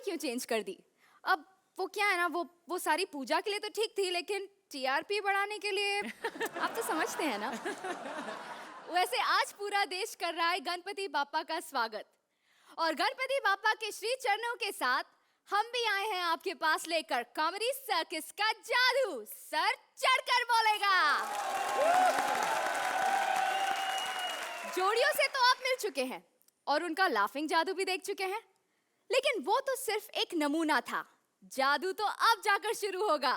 क्यों चेंज कर दी? अब वो क्या है ना, वो सारी पूजा के लिए तो ठीक थी, लेकिन टीआरपी बढ़ाने के लिए आप तो समझते हैं ना। वैसे आज पूरा देश कर रहा है गणपति बापा का स्वागत, और गणपति बापा के श्री चरणों के साथ हम भी आए हैं आपके पास लेकर कॉमेडी सर्कस का जादू। सर चढ़कर बोलेगा। जोड़ियों से तो आप मिल चुके हैं और उनका लाफिंग जादू भी देख चुके हैं, लेकिन वो तो सिर्फ एक नमूना था। जादू तो अब जाकर शुरू होगा।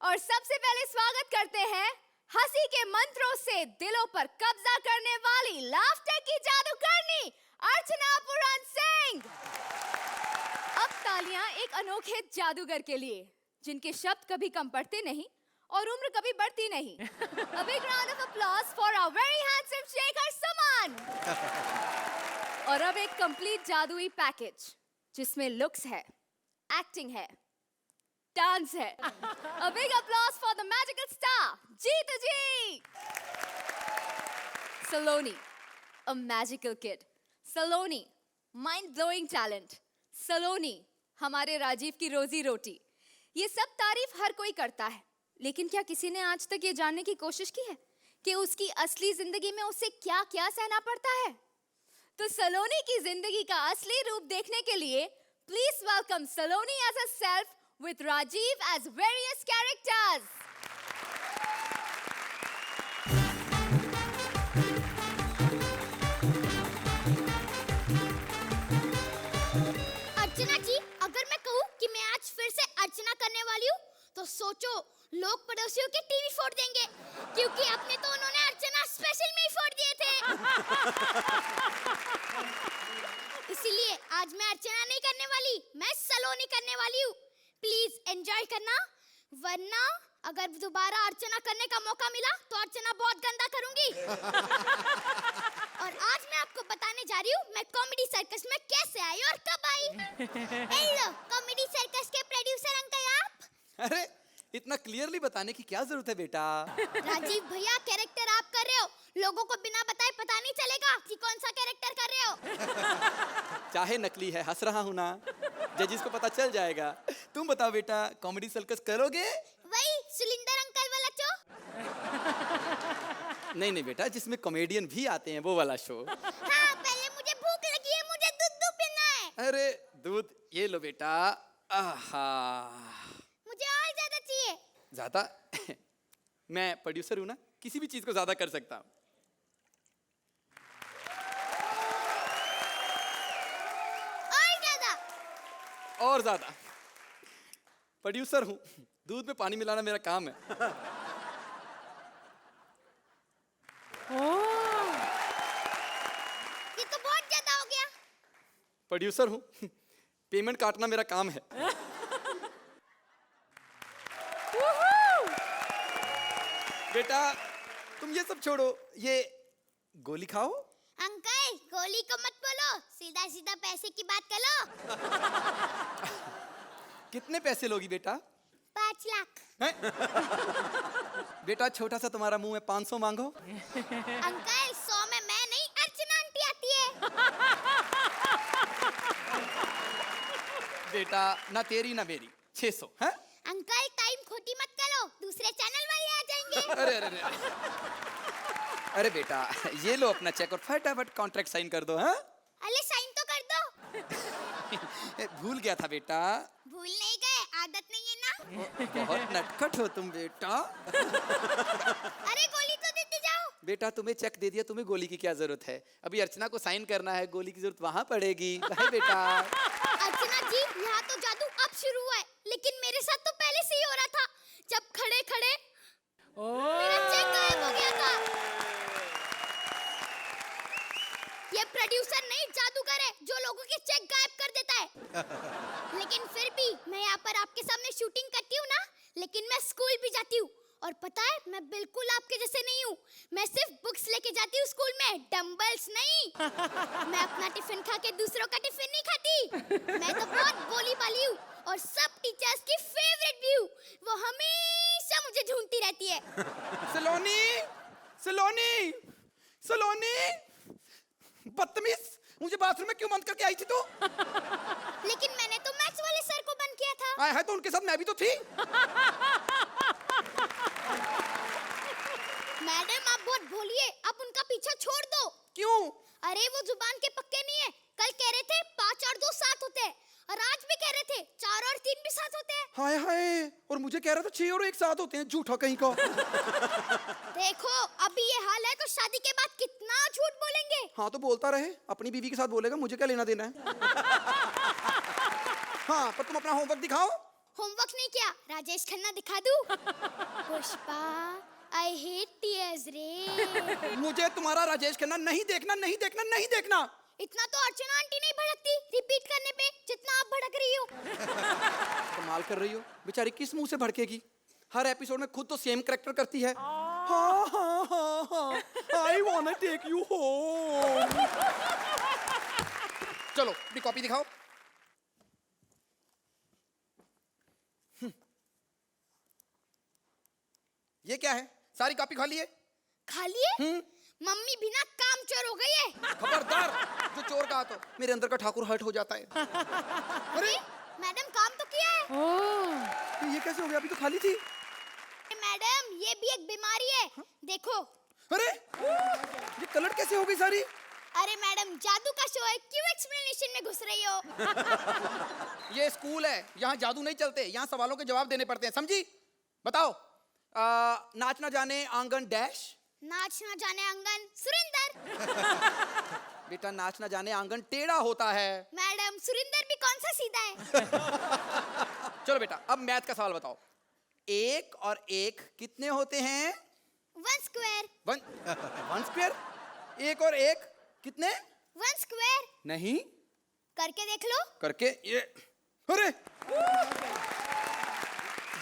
और सबसे पहले स्वागत करते हैं हंसी के मंत्रों से दिलों पर कब्जा करने वाली लाफ्टर की जादूगरनी अर्चना पुराण सिंह। अब तालियां एक अनोखे जादूगर के लिए, जिनके शब्द कभी कम पड़ते नहीं और उम्र कभी बढ़ती नहीं। A big round of applause for our very handsome Shekhar Suman. और अब एक कंप्लीट जादुई पैकेज, जिसमें लुक्स है, एक्टिंग है, डांस है। A big applause for the magical star, Jitu ji. Saloni, a magical kid. Saloni, mind-blowing talent. सलोनी, हमारे राजीव की रोजी रोटी। ये सब तारीफ हर कोई करता है, लेकिन क्या किसी ने आज तक ये जानने की कोशिश की है कि उसकी असली जिंदगी में उसे क्या-क्या सहना पड़ता है? तो सलोनी की जिंदगी का असली रूप देखने के लिए please welcome Saloni as herself with Rajiv as various characters. अर्चना जी, अगर मैं कहूँ कि मैं आज फिर से अर्चना करने वाली हूँ, तो सोचो लोग पड़ोसियों के टीवी फोड़ देंगे, क्योंकि अपने तो उन्होंने अर्चना स्पेशल में ही फोड़ दिए थे। इसीलिए आज मैं अर्चना नहीं करने वाली, मैं सलोनी करने वाली हूँ। प्लीज एंजॉय करना, वरना अगर दोबारा अर्चना करने का मौका मिला तो अर्चना बहुत गंदा करूंगी। और आज मैं आपको बताने जा रही हूँ मैं कॉमेडी सर्कस में कैसे आई और कब आई। हेलो कॉमेडी सर्कस के प्रोड्यूसर अंकल आप। अरे इतना क्लियरली बताने की क्या जरूरत है बेटा? राजीव भैया, कैरेक्टर आप कर रहे हो, लोगों को बिना बताए पता नहीं चलेगा कि कौन सा कैरेक्टर कर रहे हो। चाहे नकली है, हंस रहा हूँ ना, जजिस को पता चल जाएगा। तुम बताओ बेटा, कॉमेडी सर्कस करोगे? वही सुलिंदर अंकल वाला शो? नहीं बेटा, जिसमें कॉमेडियन भी आते हैं, वो वाला शो। हाँ, पहले मुझे भूख लगी है, मुझे दूध पीना है। अरे दूध ये लो बेटा। आहा, मुझे और ज्यादा चाहिए। ज्यादा? मैं प्रोड्यूसर हूँ ना, किसी भी चीज को ज्यादा कर सकता हूँ। और ज्यादा। प्रोड्यूसर हूँ, दूध में पानी मिलाना मेरा काम है। ये तो बहुत ज्यादा हो गया। प्रोड्यूसर हूँ, पेमेंट काटना मेरा काम है। बेटा तुम ये सब छोड़ो, ये गोली खाओ। अंकल गोली को मत बोलो, सीधा सीधा पैसे की बात कर लो। कितने पैसे लोगी बेटा? 5 लाख। बेटा छोटा सा तुम्हारा मुंह है, 500 मांगो। अंकल 100 में मैं नहीं, अर्चना आंटी आती है। बेटा ना तेरी ना मेरी, 600 है? अंकल टाइम खोटी मत करो, दूसरे चैनल वाले आ जाएंगे। अरे अरे बेटा ये लो अपना चेक और फटाफट कॉन्ट्रैक्ट साइन कर दो। हाँ अरे साइन तो कर दो। भूल गया था बेटा। भूल नहीं गए, आदत नहीं है ना। बहुत नटखट हो तुम बेटा। अरे गोली तो देते जाओ। बेटा तुम्हें चेक दे दिया, तुम्हें गोली की क्या जरूरत है? अभी अर्चना को साइन करना है, गोली की जरूरत वहां पड़ेगी। बेटा अर्चना जी, यहाँ तो जादू अब शुरू हुआ है, लेकिन मेरे साथ तो पहले से ही हो रहा था। जब खड़े खड़े मेरा चेक गायब हो गया था। ये प्रोड्यूसर नहीं जादूगर है जो लोगों के चेक गायब कर देता है। लेकिन फिर भी मैं यहाँ पर आपके सामने शूटिंग करती हूँ ना, लेकिन मैं स्कूल भी जाती हूँ। और पता है मैं बिल्कुल आपके जैसे नहीं हूँ, मैं सिर्फ बुक्स लेके जाती हूँ स्कूल में, डंबल्स नहीं। मैं अपना टिफिन खा के दूसरों का टिफिन नहीं खाती। मैं तो बहुत भोली भाली हूँ और सब टीचर्स की फेवरेट भी हूँ, वो हमेशा मुझे ढूंढती रहती है। सलोनी, सलोनी, सलोनी, बदतमीज, मुझे बाथरूम में क्यों बंद करके आई थी तू? लेकिन मैंने तो मैथ्स आया है तो उनके साथ मैं भी तो थी। मैडम आप बहुत भोलिए, आप उनका पीछा छोड़ दो। क्यों? अरे वो जुबान के पक्के नहीं है। कल कह रहे थे 5 और 2 7 होते हैं, और आज भी कह रहे थे 4 और 3 भी 7 होते हैं। हाय हाय, और मुझे कह रहा था 6 और 1 साथ होते हैं, झूठा कहीं का। देखो अभी ये हाल है तो शादी के बाद कितना झूठ बोलेंगे। हाँ तो बोलता रहे, अपनी बीवी के साथ बोलेगा, मुझे क्या लेना देना है। हाँ पर तुम अपना होमवर्क दिखाओ। होमवर्क नहीं किया, राजेश खन्ना दिखा दूं? पुष्पा आई हेट टीयर्स रे। मुझे तुम्हारा राजेश खन्ना नहीं देखना, नहीं देखना, नहीं देखना। इतना तो अर्चना आंटी नहीं भड़कती रिपीट करने पे जितना आप भड़क रही हो। कमाल कर रही हो, बेचारी किस मुंह से भड़केगी। हर एपिसोड में खुद तो सेम कैरेक्टर करती है। हाँ हाँ हाँ हाँ, I want to take you home. चलो अपनी कॉपी दिखाओ। ये क्या है? सारी कॉपी खाली है। खाली है? मम्मी बिना काम चोर हो गई है। खबरदार, जो चोर कहा तो मेरे अंदर का ठाकुर हर्ट हो जाता है। अरे मैडम काम तो किया है। ये कैसे हो गया? अभी तो खाली थी। मैडम ये भी एक बीमारी है, देखो। अरे ये कलर कैसे हो गई सारी? अरे मैडम जादू का शो है, क्यों एक्सप्लेनेशन में घुस रही हो? ये स्कूल है, यहाँ जादू नहीं चलते, यहाँ सवालों के जवाब देने पड़ते हैं, समझी? बताओ, नाच ना जाने आंगन डैश। नाच ना जाने आंगन सुरिंदर। बेटा नाच ना जाने आंगन टेढ़ा होता है। मैडम सुरिंदर भी कौन सा सीधा है? चलो बेटा अब मैथ का सवाल बताओ। 1 और 1 कितने होते हैं? 1 स्क्वायर। 1 स्क्वायर? 1 और 1 कितने? 1 स्क्वायर। नहीं, करके देख लो। करके ये। अरे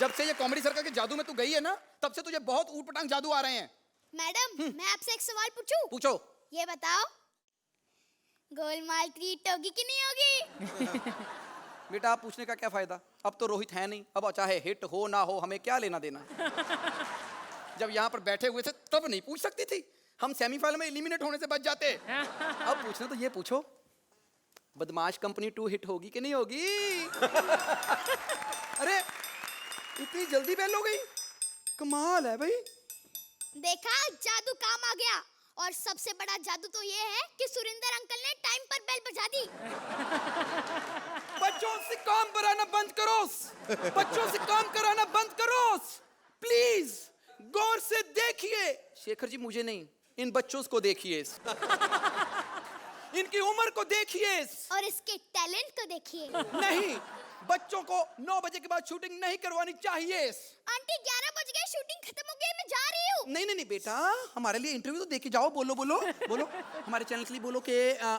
जब से ये कॉमेडी सर्कल के जादू में तू गई है ना, तब से तुझे बहुत ऊटपटांग जादू आ रहे हैं। मैडम मैं आपसे एक सवाल पूछूं? पूछो। ये बताओ गोलमाल 3 होगी कि नहीं होगी? बेटा आप पूछने का क्या फायदा, अब तो रोहित है नहीं, अब चाहे हिट हो ना हो हमें क्या लेना देना। जब यहाँ पर बैठे हुए थे तब नहीं पूछ सकती थी, हम सेमीफाइनल में एलिमिनेट होने से बच जाते। अब पूछना तो ये पूछो, बदमाश कंपनी 2 हिट होगी कि नहीं होगी? अरे इतनी जल्दी बेल हो गई, कमाल है भाई। देखा जादू काम आ गया, और सबसे बड़ा जादू तो ये है कि सुरिंदर अंकल ने टाइम पर बेल बजा दी। बच्चों से काम कराना बंद करो, बच्चों से काम कराना बंद करो, प्लीज गौर से देखिए। शेखर जी मुझे नहीं, इन बच्चों को देखिए, इनकी उम्र को देखिए, और इसके टैलेंट को देखिए। नहीं, बच्चों को 9 बजे के बाद शूटिंग नहीं करवानी चाहिए। आंटी 11 बज गए, शूटिंग खत्म हो गई, मैं जा रही हूँ। नहीं नहीं नहीं बेटा, हमारे लिए इंटरव्यू तो देके जाओ। बोलो बोलो बोलो, हमारे चैनल के लिए बोलो कि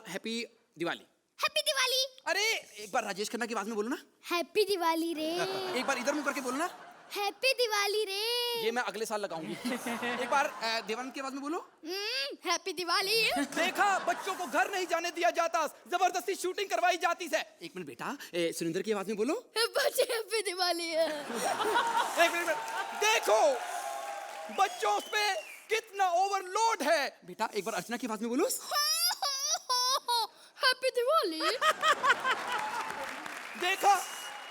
हैप्पी दिवाली। हैप्पी दिवाली। अरे एक बार राजेश खन्ना की आवाज में बोलो ना। हैप्पी दिवाली रे। एक बार इधर मुंह करके बोलो ना। हैप्पी दिवाली रे। ये मैं अगले साल लगाऊंगी। एक बार देवानंद की आवाज में बोलो। हैप्पी दिवाली। देखा, बच्चों को घर नहीं जाने दिया जाता, जबरदस्ती शूटिंग करवाई जाती है। एक मिनट बेटा, सुरेंद्र की आवाज में बोलो। हैप्पी दिवाली। एक मिनट, देखो बच्चों पे कितना ओवरलोड है। बेटा एक बार अर्चना की आवाज में बोलो। हैप्पी दिवाली। देखा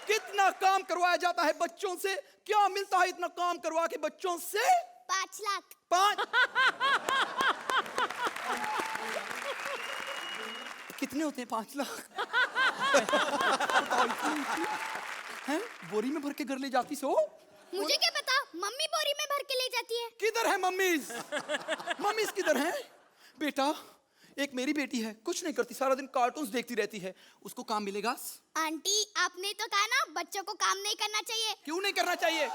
कितना काम करवाया जाता है बच्चों से, क्या मिलता है इतना काम करवा के बच्चों से? 5 लाख। 5 कितने होते हैं 5 लाख? हैं? बोरी में भर के घर ले जाती सो? मुझे क्या पता, मम्मी बोरी में भर के ले जाती है। किधर है मम्मीज? मम्मीज किधर हैं? बेटा एक मेरी बेटी है, कुछ नहीं करती, सारा दिन कार्टून्स देखती रहती है, उसको काम मिलेगा? आंटी आपने तो कहा ना बच्चों को काम नहीं करना चाहिए। क्यों नहीं करना चाहिए?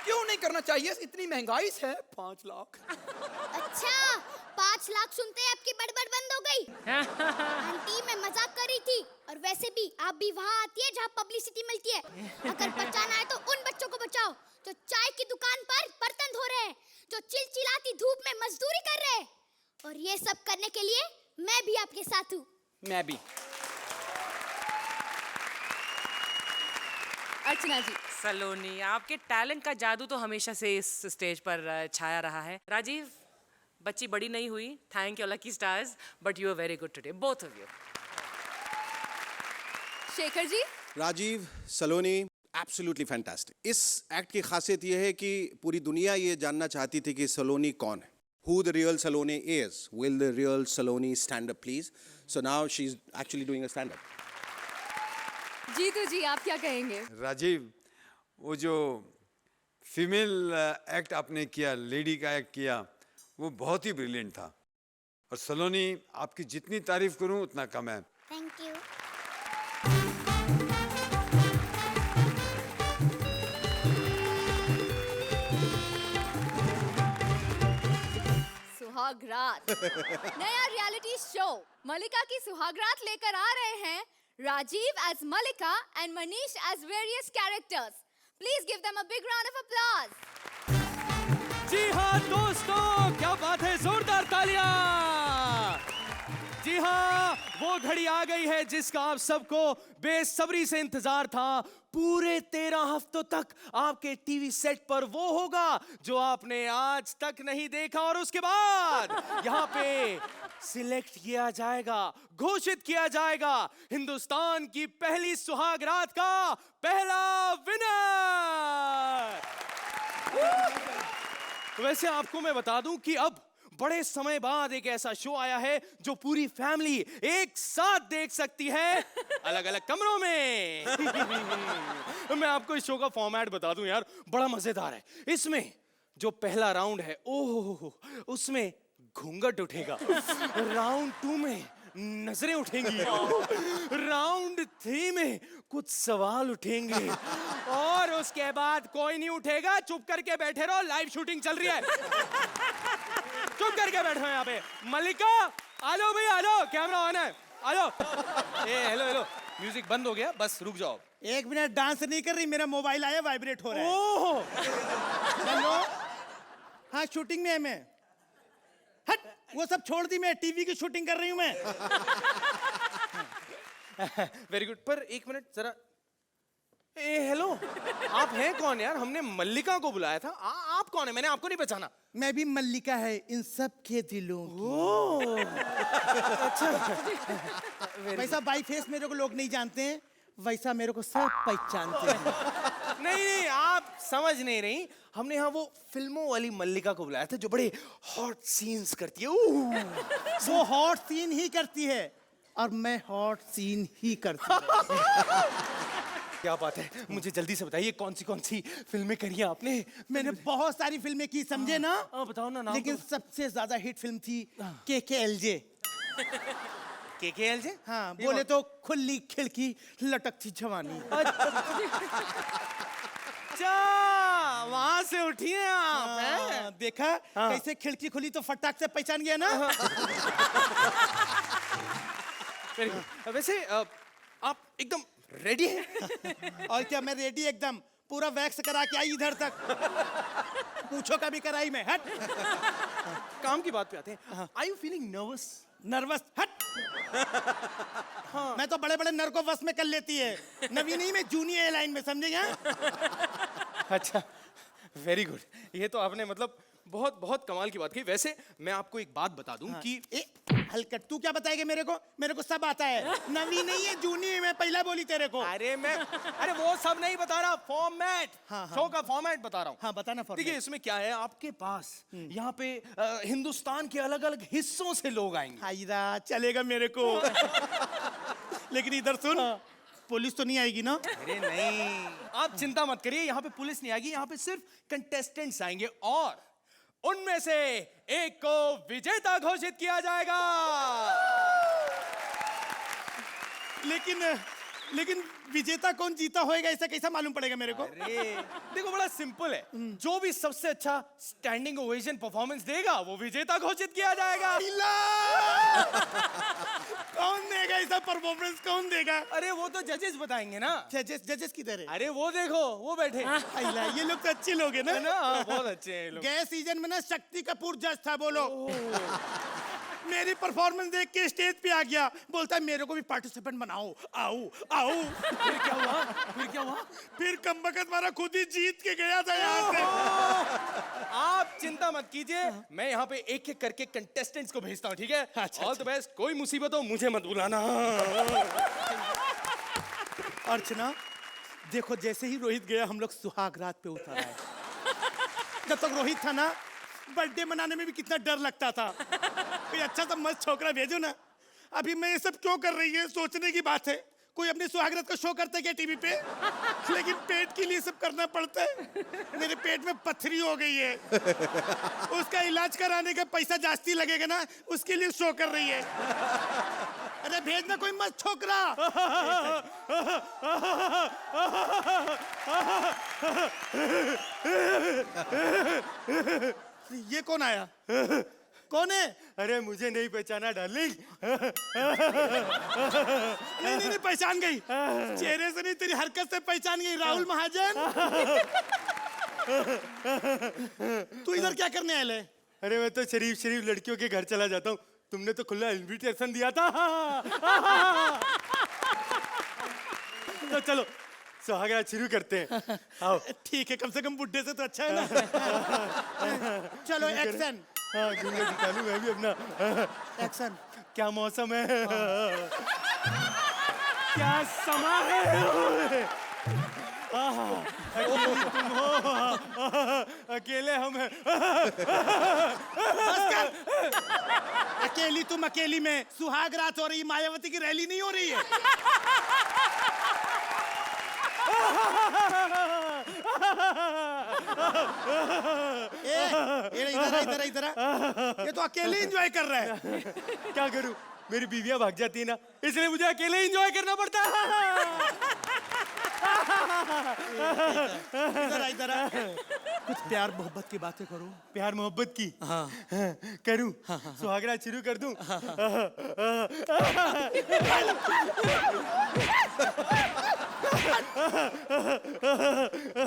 क्यों नहीं करना चाहिए? इतनी महंगाई है। 5 लाख। अच्छा 5 लाख सुनते ही आपकी बड़बड़ बंद हो गई। आंटी मैं मजाक कर रही थी, और वैसे भी आप भी वहाँ आती है जहाँ पब्लिसिटी मिलती है। अगर बचाना है तो उन बच्चों को बचाओ जो चाय की दुकान पर बर्तन धो रहे हैं, जो चिलचिलाती धूप में मजदूरी कर रहे हैं, और ये सब करने के लिए मैं भी आपके साथ हूँ। मैं भी। अर्चना जी। सलोनी, आपके टैलेंट का जादू तो हमेशा से इस स्टेज पर छाया रहा है। राजीव, बच्ची बड़ी नहीं हुई, thank you lucky stars, but you are very good today, both of you. Shekhar ji, Rajiv Saloni absolutely fantastic. इस एक्ट की खासियत यह है कि पूरी दुनिया ये जानना चाहती थी कि सलोनी कौन है, who the real Saloni is. Will the real Saloni stand up, please? So now she's actually doing a stand up. Jitu ji आप क्या कहेंगे? राजीव, वो जो फीमेल एक्ट आपने किया, लेडी का एक्ट किया, वो बहुत ही ब्रिलियंट था। और सलोनी, आपकी जितनी तारीफ करूं उतना कम है। Thank you. सुहागरात नया रियलिटी शो मलिका की सुहागरात लेकर आ रहे हैं Rajiv as Malika and Manish as various characters. Please give them a big round of applause. जी हाँ दोस्तों, क्या बात है, जोरदार तालियां। जी हाँ, वो घड़ी आ गई है जिसका आप सबको बेसब्री से इंतजार था। पूरे 13 हफ्तों तक आपके टीवी सेट पर वो होगा जो आपने आज तक नहीं देखा, और उसके बाद यहाँ पे सिलेक्ट किया जाएगा, घोषित किया जाएगा हिंदुस्तान की पहली सुहागरात का पहला विनर। वैसे आपको मैं बता दूं कि अब बड़े समय बाद एक ऐसा शो आया है जो पूरी फैमिली एक साथ देख सकती है, अलग अलग कमरों में। मैं आपको इस शो का फॉर्मेट बता दूं यार, बड़ा मजेदार है। इसमें जो पहला राउंड है, ओह, उसमें घूंघट उठेगा। राउंड 2 में नजरें उठेंगी। राउंड 3 में कुछ सवाल उठेंगे, और उसके बाद कोई नहीं उठेगा। चुप करके बैठे रहो, लाइव शूटिंग चल रही है। चुप करके बैठो यहाँ पे। मल्लिका, आ जाओ भाई, आ जाओ, कैमरा ऑन है, आ जाओ। हेलो हेलो, म्यूजिक बंद हो गया, बस रुक जाओ। 1 मिनट डांस नहीं कर रही, मेरा मोबाइल आया, वाइब्रेट हो रहा है। ओह, हेलो, हाँ शूटिंग में है मैं। हट, वो सब छोड़ दी, मैं टीवी की शूटिंग कर रही हूँ मैं। Very good. पर 1 मिनट जरा, हेलो, आप हैं कौन यार? हमने मल्लिका को बुलाया था, आप कौन है? मैंने आपको नहीं पहचाना। मैं भी मल्लिका है इन सब के दिलों की। ओह, अच्छा। वैसा बाई फेस मेरे को लोग नहीं जानते हैं, वैसा मेरे को सब पहचानते हैं। नहीं नहीं, आप समझ नहीं रही। हमने यहाँ वो फिल्मों वाली मल्लिका को बुलाया था जो बड़े हॉट सीन्स करती है। वो हॉट सीन ही करती है और मैं हॉट सीन ही करती हूँ। क्या बात है, मुझे जल्दी से बताइए कौन सी फिल्में करी हैं आपने? मैंने बहुत सारी फिल्में की, समझे ना? बताओ ना नाम। लेकिन सबसे ज्यादा हिट फिल्म थी KKLJ। KKLJ? हाँ, बोले तो खुली खिड़की लटकती जवानी। अच्छा, वहां से उठी हैं आप, हैं? देखा कैसे खिड़की खुली तो फटाक से पहचान गया ना। वैसे आप एकदम रेडी हैं? और क्या, मैं रेडी एकदम, पूरा वैक्स करा के आई इधर तक, पूछो का भी कराई मैं। हट। काम की बात पे आते हैं। Are you feeling nervous? Nervous? हट। हाँ। मैं तो बड़े बड़े नर को वश में कर लेती है, नवी नहीं, मैं जूनियर लाइन में, समझे? अच्छा, वेरी गुड। ये तो आपने मतलब बहुत बहुत कमाल की बात की। वैसे मैं आपको एक बात बता दूं कि हलकट, तू क्या बताएगा मेरे को सब आता है। नवी नहीं है, जूनियर, मैं पहला बोली तेरे को। अरे वो सब नहीं बता रहा, फॉर्मेट, शो का फॉर्मेट बता रहा हूँ। हाँ, बताना फॉर्मेट। देखिए, इसमें क्या है, आपके पास यहाँ पे हिंदुस्तान के अलग अलग हिस्सों से लोग आएंगे। हायरा, चलेगा मेरे को। लेकिन इधर सुन, पुलिस तो नहीं आएगी ना? अरे नहीं, आप चिंता मत करिए, यहाँ पे पुलिस नहीं आएगी। यहाँ पे सिर्फ कंटेस्टेंट्स आएंगे और उनमें से एक को विजेता घोषित किया जाएगा। लेकिन विजेता कौन, जीता होएगा ऐसा कैसा मालूम पड़ेगा मेरे को? अरे देखो, बड़ा सिंपल है, जो भी सबसे अच्छा स्टैंडिंग ओवेशन परफॉर्मेंस देगा वो विजेता घोषित किया जाएगा। कौन देगा ऐसा परफॉर्मेंस, कौन देगा? अरे वो तो जजेस बताएंगे ना। जजेस किधर है? अरे वो देखो, वो बैठे। ये लोग तो अच्छे लोग हैं ना? बहुत अच्छे हैं लोग। गए सीजन में ना शक्ति कपूर जज था, बोलो। मेरी परफॉर्मेंस देख के स्टेज पे आ गया, बोलता है मेरे को भी पार्टिसिपेंट बनाओ, आओ। फिर क्या हुआ? फिर कमबख्त वाला खुद ही जीत के गया था यहाँ से। आप चिंता मत कीजिए, मैं यहाँ पे एक एक करके कंटेस्टेंट्स को भेजता हूँ, ठीक है? All the best. कोई मुसीबत हो मुझे मत बुलाना। अर्चना, देखो जैसे ही रोहित गया हम लोग सुहाग रात पे उतर आए। जब तक रोहित था ना, बर्थडे मनाने में भी कितना डर लगता था। कोई अच्छा सा मस्त छोकरा भेजो ना। अभी मैं ये सब क्यों कर रही है, सोचने की बात है। कोई अपनी सुहागरात का शो करता है क्या टीवी पे? लेकिन पेट के लिए सब करना पड़ता है। मेरे पेट में पथरी हो गई है, उसका इलाज कराने का पैसा जास्ती लगेगा ना, उसके लिए शो कर रही है। अरे भेजना कोई मस्त छोकरा। ये कौन आया? कौन है? अरे मुझे नहीं पहचाना डार्लिंग। नहीं नहीं नहीं, पहचान गई। चेहरे से नहीं, तेरी हरकत से पहचान गई। राहुल महाजन, तू इधर क्या करने आया है? अरे मैं तो शरीफ शरीफ लड़कियों के घर चला जाता हूँ। तुमने तो खुला इनविटेशन दिया था। तो चलो सुहागरात शुरू करते हैं। आओ। ठीक है, कम से कम बुड्ढे से तो अच्छा है ना। चलो एक्शन। हाँ घूंघट उठा लूं मैं भी अपना। एक्शन। क्या मौसम है, क्या समा है। अकेली तुम हो, अकेले हम हैं। बस कर। अकेली तुम अकेली में सुहाग रात हो रही, मायावती की रैली नहीं हो रही है। इधर इधर, ये तो अकेले एंजॉय कर रहा है। क्या करूं, मेरी बीवियां भाग जाती है ना, इसलिए मुझे अकेले एंजॉय करना पड़ता है। इधर कुछ प्यार मोहब्बत की बातें करो। प्यार मोहब्बत की? हाँ करूं? सुहागरात शुरू कर दूं?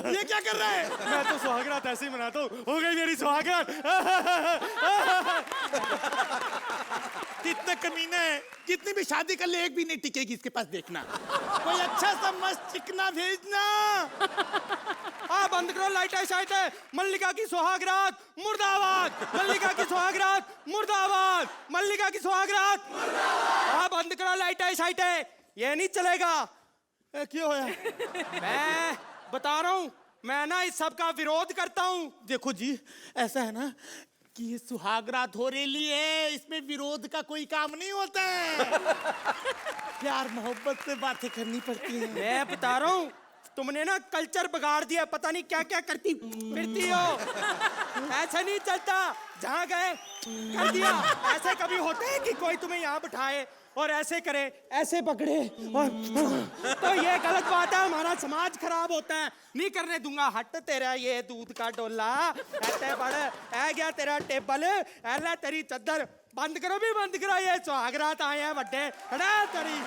ये क्या कर रहा है? मैं तो सुहागरात ऐसे ही मनाता हूँ। हो गई मेरी सुहागरात। कितना कमीना है, जितनी भी शादी कर ले एक भी नहीं टिकेगी इसके पास। देखना कोई अच्छा सा मस्त चिकना भेजना। हाँ बंद करो लाइट है शायद है। मल्लिका की सुहागरात मुर्दाबाद, मल्लिका की सुहागरात मुर्दाबाद, मल्लिका की सुहागरात। हाँ बंद करो लाइट है शायद है, ये नहीं चलेगा। क्यों है? मैं बता रहा हूँ, मैं ना इस सब का विरोध करता हूँ। देखो जी, ऐसा है ना कि ये सुहागरात हो रही है, इसमें विरोध का कोई काम नहीं होता है। प्यार मोहब्बत से बातें करनी पड़ती है। मैं बता रहा हूँ, तुमने ना कल्चर बिगाड़ दिया। पता नहीं क्या क्या करती फिरती हो। ऐसा नहीं चलता, जहाँ गए कर दिया। ऐसे कभी होते हैं कि कोई तुम्हें यहाँ बिठाए और ऐसे करे, ऐसे पकड़े और तो ये गलत बात है। हमारा समाज खराब होता है, नहीं करने दूंगा। हट तेरा ये दूध का डोला, ऐसे बड़ ऐ गया तेरा टेबल, ऐला तेरी चद्दर। बंद करो भी बंद करो, ये सुहागरात आए हैं बड्डे। हटा तेरी।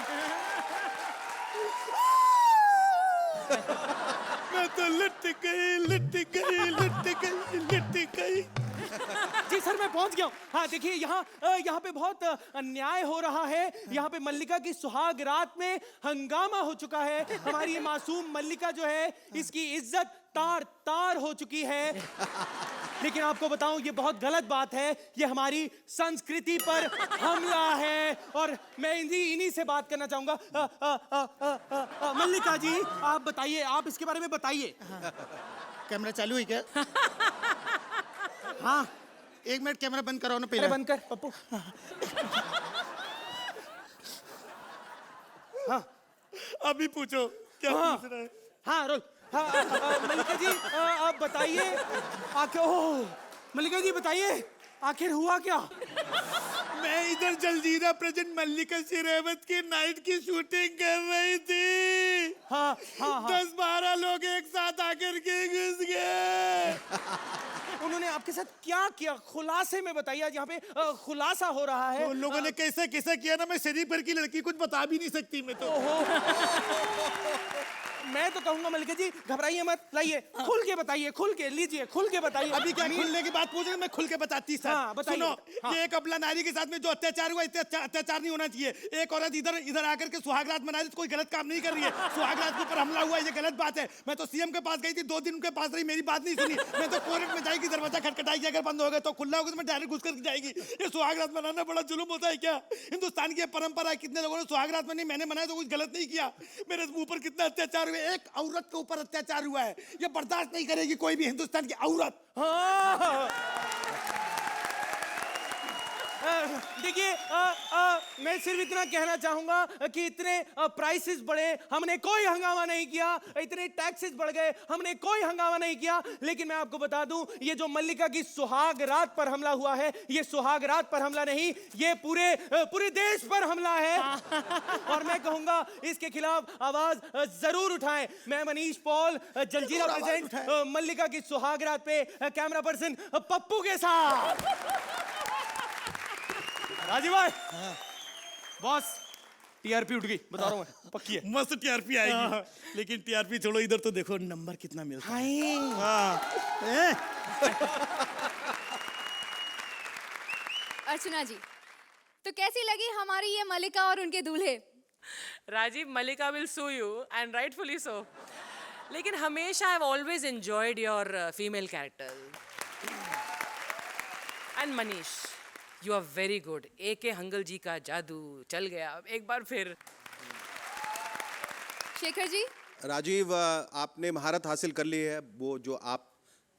मैं तो लट गई। जी सर मैं पहुंच गया हूँ। हाँ देखिए, यहाँ पे बहुत अन्याय हो रहा है। यहाँ पे मल्लिका की सुहाग रात में हंगामा हो चुका है। हमारी ये मासूम मल्लिका जो है, इसकी इज्जत तार तार हो चुकी है। लेकिन आपको बताऊं, ये बहुत गलत बात है। ये हमारी संस्कृति पर हमला है और मैं इन्हीं से बात करना चाहूंगा। मल्लिका जी आप बताइए, आप इसके बारे में बताइए। कैमरा चालू है क्या? हाँ एक मिनट कैमरा बंद कराओ ना अरे पहले। बंद कर पप्पू। हाँ अभी पूछो क्या हाँ पूछ रहा है। हाँ रोल। हाँ मल्लिका जी आप बताइए आखिर। ओह मल्लिका जी बताइए आखिर हुआ क्या? मैं इधर जलजीरा प्रेजेंट मल्लिका शेरावत की नाइट की शूटिंग कर रही थी। हाँ हाँ हाँ 10-12 लोग एक साथ आकर के घुस गए। उन्होंने आपके साथ क्या किया? खुलासे में बताइए, आज यहाँ पे खुलासा हो रहा है। उन लोगों ने कैसे कैसे किया ना, मैं शरीफ घर की लड़की कुछ बता भी नहीं सकती मैं तो। मैं तो कहूंगा मलिका जी घबराइए मत, लाइए खुल के बताइए, खुल के लीजिए, खुल के बताइए। अभी क्या खुलने की बात पूछ रहे हैं, मैं खुल के बताती सर। हाँ, बताइए। सुनो, हाँ। ये एक अबला नारी के साथ में जो अत्याचार हुआ, इतना अत्याचार नहीं होना चाहिए। एक औरत इधर इधर आकर के सुहागरात मना रही, कोई गलत काम नहीं कर रही है। सुहागरात के ऊपर हमला हुआ, ये गलत बात है। मैं तो सीएम के पास गई थी, 2 दिन उनके पास रही, मेरी बात नहीं सुनी। मैं तो कोर्ट में जाएगी, दरवाजा खटखटाएगी, अगर बंद हो गए तो खुला होगा तो मैं डायरेक्ट घुस करके जाएगी। ये सुहागरात मनाना बड़ा जुल्म होता है क्या? हिंदुस्तान की परंपरा है, कितने लोगों ने सुहागरात मनाई, मैंने मनाया तो कुछ गलत नहीं किया। मेरे ऊपर कितना अत्याचार हुआ, एक औरत के ऊपर अत्याचार हुआ है, ये बर्दाश्त नहीं करेगी कोई भी हिंदुस्तान की औरत। हाँ। देखिए मैं सिर्फ इतना कहना चाहूंगा कि इतने प्राइसेस बढ़े, हमने कोई हंगामा नहीं किया। इतने टैक्सेस बढ़ गए, हमने कोई हंगामा नहीं किया। लेकिन मैं आपको बता दूं, ये जो मल्लिका की सुहाग रात पर हमला हुआ है, ये सुहाग रात पर हमला नहीं, ये पूरे देश पर हमला है। और मैं कहूंगा इसके खिलाफ आवाज जरूर उठाएं। मैं मनीष पॉल, जलजीरा प्रेजेंट मल्लिका की सुहाग रात पे कैमरा पर्सन पप्पू के साथ। राजीव भाई, बॉस टीआरपी उठ गई, बता रहा हूँ मैं, पक्की है। मस्त टीआरपी आएगी, लेकिन टीआरपी छोड़ो, इधर तो देखो नंबर कितना मिलता है। हाँ। अर्चना जी, तो कैसी लगी हमारी ये मलिका और उनके दूल्हे? Rajiv, Malika will sue you and rightfully so, लेकिन हमेशा I have always enjoyed your female character. And Manish, you are very good. AK Hangal ji का जादू चल गया एक बार फिर। शेखर जी, राजीव, आपने महारत हासिल कर ली है। वो जो आप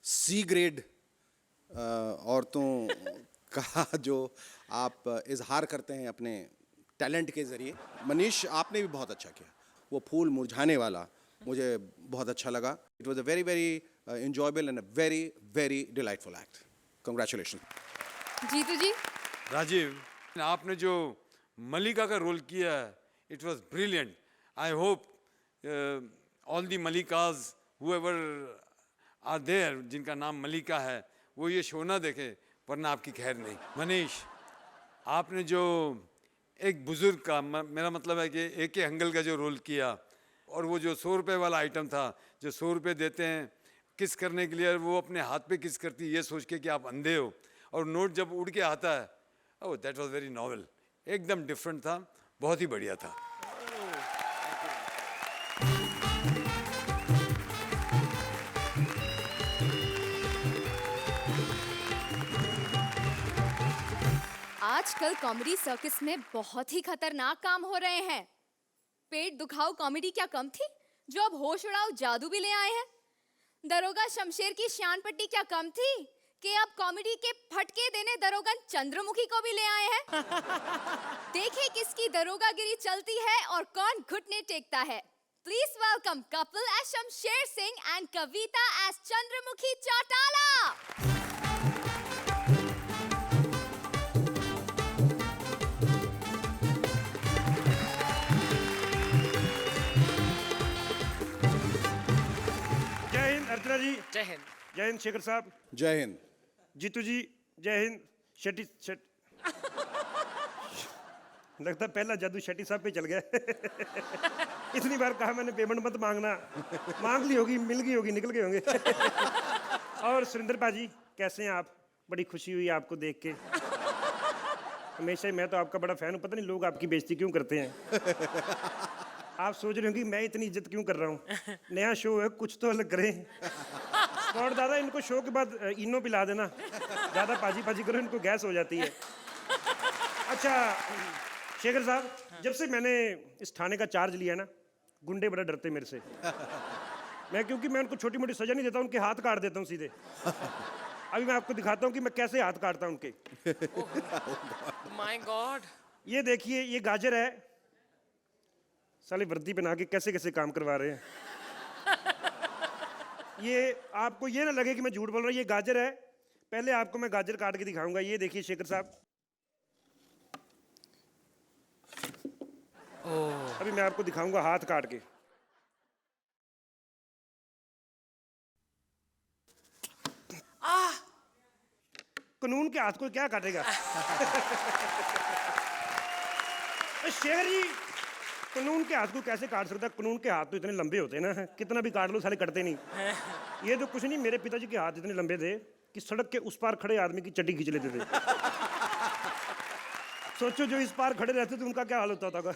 सी ग्रेड औरतों का जो आप इजहार करते हैं अपने टैलेंट के ज़रिए, मनीष आपने भी बहुत अच्छा किया। वो फूल मुरझाने वाला मुझे बहुत अच्छा लगा। It was a very very enjoyable and a very very delightful act. Congratulations. Jeetu ji, Rajiv, आपने जो मलिका का रोल किया है, it was brilliant. I hope all the Malikas wherever are there, जिनका नाम मलिका है, वो ये शो ना देखे, वरना आपकी खैर नहीं। मनीष, आपने जो एक बुजुर्ग का, मेरा मतलब है कि एके हंगल का जो रोल किया, और वो जो 100 रुपये वाला आइटम था, जो 100 रुपये देते हैं किस करने के लिए, वो अपने हाथ पे किस करती है ये सोच के कि आप अंधे हो, और नोट जब उड़ के आता है, oh that was very novel, एकदम डिफरेंट था, बहुत ही बढ़िया था। आजकल कॉमेडी सर्कस में बहुत ही खतरनाक काम हो रहे हैं। पेट दुखाओ कॉमेडी क्या कम थी, जो अब होश उड़ाओ जादू भी ले आए हैं। दरोगा शमशेर की शान पट्टी क्या कम थी, कि अब कॉमेडी के फटके देने दरोगन चंद्रमुखी को भी ले आए हैं। देखिए किसकी दरोगागिरी चलती है और कौन घुटने टेकता है। Please welcome couple as Shamsher Singh and Kavita as Chandramukhi Chautala. जय हिंद अर्चना जी। जय हिंद। जय हिंद शेखर साहब। जय हिंद। जीतू जी जय हिंद। शेट्टी लगता है पहला जादू शेट्टी साहब पे चल गया। इतनी बार कहा मैंने पेमेंट मत मांगना, मांग ली होगी, मिल गई होगी, निकल गए होंगे। और सुरेंद्र पाजी कैसे हैं आप? बड़ी खुशी हुई आपको देख के। हमेशा ही मैं तो आपका बड़ा फैन हूँ, पता नहीं लोग आपकी बेइज्जती क्यों करते हैं। आप सोच रहे होंगे मैं इतनी इज्जत क्यों कर रहा हूँ, नया शो है कुछ तो अलग करें। और दादा इनको शो के बाद इनो पिला देना, ज़्यादा पाजी पाजी करो इनको गैस हो जाती है। अच्छा शेखर साहब, जब से मैंने इस थाने का चार्ज लिया ना, गुंडे बड़ा डरते मेरे से। क्योंकि मैं उनको छोटी मोटी सजा नहीं देता, उनके हाथ काट देता हूँ सीधे। अभी मैं आपको दिखाता हूँ कि मैं कैसे हाथ काटता हूँ उनके। माय गॉड, ये देखिए, ये गाजर है, साले वर्दी पहना के कैसे कैसे काम करवा रहे हैं। ये आपको ये ना लगे कि मैं झूठ बोल रहा हूँ, ये गाजर है। पहले आपको मैं गाजर काट के दिखाऊंगा। ये देखिए शेखर साहब, अभी मैं आपको दिखाऊंगा हाथ काट के। कानून के हाथ को क्या काटेगा। शेखर जी कानून के हाथ को कैसे काट सकता है? कानून के हाथ तो इतने लंबे होते हैं ना, कितना भी काट लो साले कटते नहीं। ये तो कुछ नहीं, मेरे पिताजी के हाथ इतने लंबे थे कि सड़क के उस पार खड़े आदमी की चड्डी खींच लेते थे। सोचो जो इस पार खड़े रहते थे उनका क्या हाल होता होगा।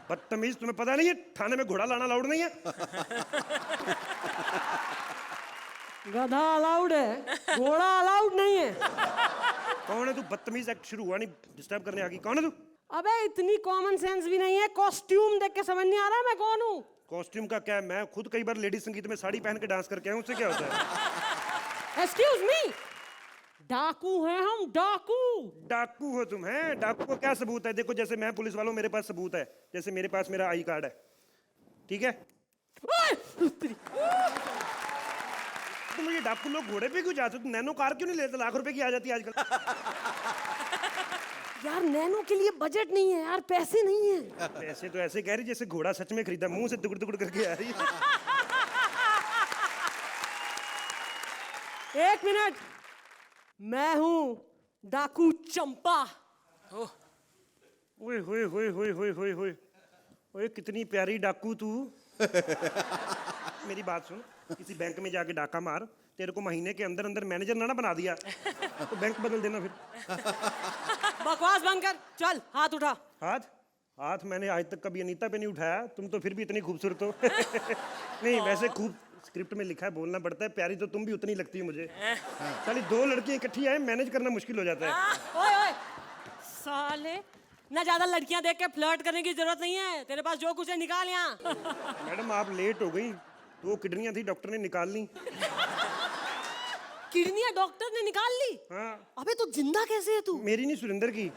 बदतमीज, तुम्हें पता नहीं है थाने में घोड़ा लाना अलाउड नहीं है? गधा अलाउड है, घोड़ा अलाउड नहीं है। कौन है तू? बदतमीज, एक्ट शुरू हुआ नहीं, डिस्टर्ब करने आ गई। कौन है तू? अबे इतनी कॉमन सेंस भी नहीं है, कॉस्ट्यूम देख के समझ नहीं आ रहा मैं कौन हूँ। कॉस्ट्यूम का क्या है? मैं खुद कई बार लेडी संगीत में साड़ी पहन के डांस करके आया हूं, उससे क्या होता है? एक्सक्यूज मी, डाकू हैं हम, डाकू। डाकू हो तुम? हैं डाकू को क्या सबूत है? देखो जैसे मैं पुलिस वालों, मेरे पास सबूत है, जैसे मेरे पास मेरा आई कार्ड है, ठीक है? तुम ये डाकू लोग घोड़े पे क्यों जाते हो? नैनो कार क्यों नहीं लेते? लाख रुपए की आ जाती है आजकल। यार नैनो के लिए बजट नहीं है यार, पैसे नहीं है। पैसे तो ऐसे कह रही जैसे घोड़ा सच में खरीदा, मुंह से दुगड़ दुगड़ करके आ रही है। एक मिनट, मैं हूँ डाकू चंपा। ओए होए होए होए होए होए होए ओए, कितनी प्यारी डाकू तू। मेरी बात सुन, किसी बैंक में जाके डाका मार, तेरे को महीने के अंदर अंदर मैनेजर ना बना दिया तो बैंक बदल देना फिर। बकवास बंद कर, चल हाथ उठा। हाथ? हाथ मैंने आज तक कभी अनीता पे नहीं उठाया, तुम तो फिर भी इतनी खूबसूरत हो। नहीं वैसे खूब स्क्रिप्ट में लिखा है, बोलना पड़ता है, प्यारी तो तुम भी उतनी लगती है मुझे। साली दो लड़कियां इकट्ठी आए, मैनेज करना मुश्किल हो जाता है। ओए ओए साले, ना ज्यादा लड़कियां देख के फ्लर्ट करने की जरूरत नहीं है, तेरे पास जो कुछ है निकाल यहाँ। मैडम आप लेट हो गई, 2 किडनियां थी, डॉक्टर ने निकाल ली। किडनियां डॉक्टर ने निकाल ली? हाँ। अबे तो जिंदा कैसे है तू? मेरी नहीं, सुरेंद्र की।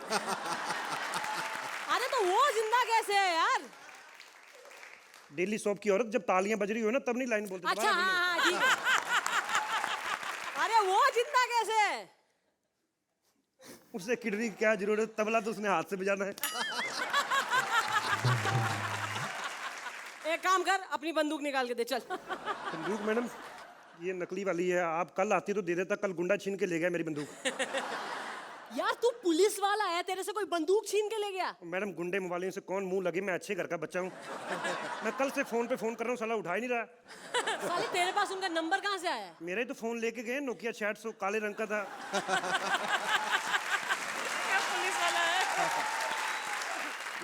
अरे तो वो जिंदा कैसे है यार? डेली सोप की औरत जब तालियां बज रही हो ना तब नहीं लाइन बोलती। अच्छा हाँ ठीक है। अरे वो जिंदा कैसे है? उसे किडनी की क्या जरूरत, तबला तो उसने हाथ से बजाना है। एक काम कर, अपनी बंदूक निकाल के दे, चल। बंदूक? मैडम ये नकली वाली है, आप कल आती तो दे देता, कल गुंडा छीन के ले गया मेरी बंदूक। यार तू पुलिस वाला है, तेरे से कोई बंदूक छीन के ले गया? मैडम गुंडे मोबाइलों से कौन मुंह लगे, मैं अच्छे घर का बच्चा हूँ। मैं कल से फोन पे फोन कर रहा हूँ, साला उठा ही नहीं रहा। साले तेरे पास उनका नंबर कहाँ से आया? मेरा ही तो फोन लेके गए, नोकिया 600 काले रंग का था। पुलिस वाला है।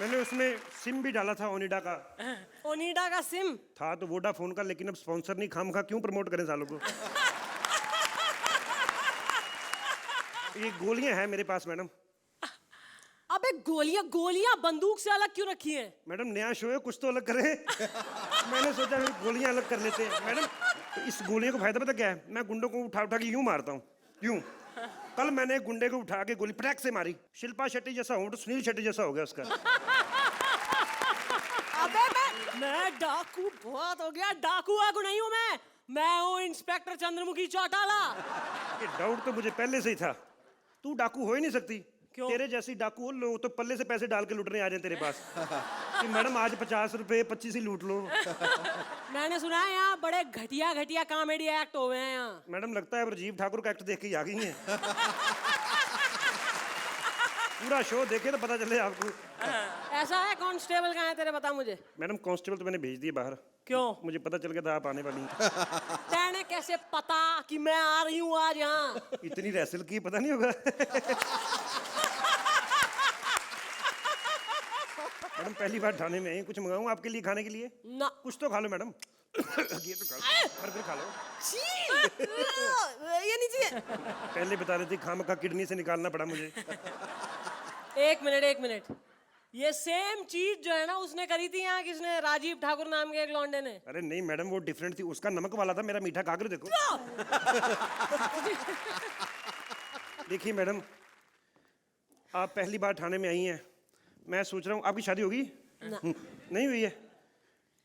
मैंने उसमें सिम भी डाला था ओनिडा का। ओनिडा का सिम था तो वोडाफोन का, लेकिन अब स्पॉन्सर नहीं, खामखा क्यों प्रमोट करें सालों को। ये गोलियां हैं मेरे पास मैडम। अबे गोलियां गोलियां बंदूक से अलग क्यों रखी हैं? मैडम नया शो है, कुछ तो अलग करें। मैंने सोचा फिर गोलियां अलग कर लेते हैं। मैडम तो इस गोलियों को फायदा पता क्या है? मैं गुंडों को उठा उठा के यूं मारता हूँ, यूं। कल मैंने एक गुंडे को उठा के गोली पटैक से मारी, शिल्पा शेट्टी जैसा हूँ तो सुनील शेट्टी जैसा हो गया उसका। अबे मैं डाकू बहुत हो गया, डाकू वाकू नहीं हूँ मैं हूँ इंस्पेक्टर चंद्रमुखी चौटाला। ये डाउट तो मुझे पहले से ही था, तू डाकू हो ही नहीं सकती। क्यों? तेरे जैसी डाकू हो, लोग तो पल्ले से पैसे डाल के लूटने आ जाए तेरे पास। कि मैडम आज 50 रुपए 25 ही लूट लो। मैंने सुना है यहाँ बड़े घटिया घटिया कॉमेडी एक्ट हो गए हैं यहाँ। मैडम लगता है राजीव ठाकुर का एक्ट देख के ही आ गई हैं। पूरा शो देखे तो पता चले आपको। ऐसा है? कांस्टेबल कहाँ है तेरे, बता मुझे। मैडम कांस्टेबल तो मैंने भेज दिए बाहर। क्यों? मुझे पता चल गया था आप आने वाली हैं। तेने कैसे पता कि मैं आ रही हूँ आज यहाँ? इतनी रैसल की पता नहीं होगा। मैडम पहली बार थाने में आई, कुछ मंगाऊं आपके लिए खाने के लिए? ना। कुछ तो खा लो मैडम। ये तो खा लो, बर्गर खा लो। ये नहीं चाहिए। पहले बता रही थी, खामखा किडनी से निकालना पड़ा मुझे। एक मिनट, ये सेम चीज जो है ना उसने करी थी यहाँ, किसने? राजीव ठाकुर नाम के एक लौंडे ने। अरे नहीं मैडम वो डिफरेंट थी, उसका नमक वाला था, मेरा मीठा खाकर देखो। देखिए मैडम, आप पहली बार थाने में आई हैं, मैं सोच रहा हूँ आपकी शादी होगी? नहीं हुई है?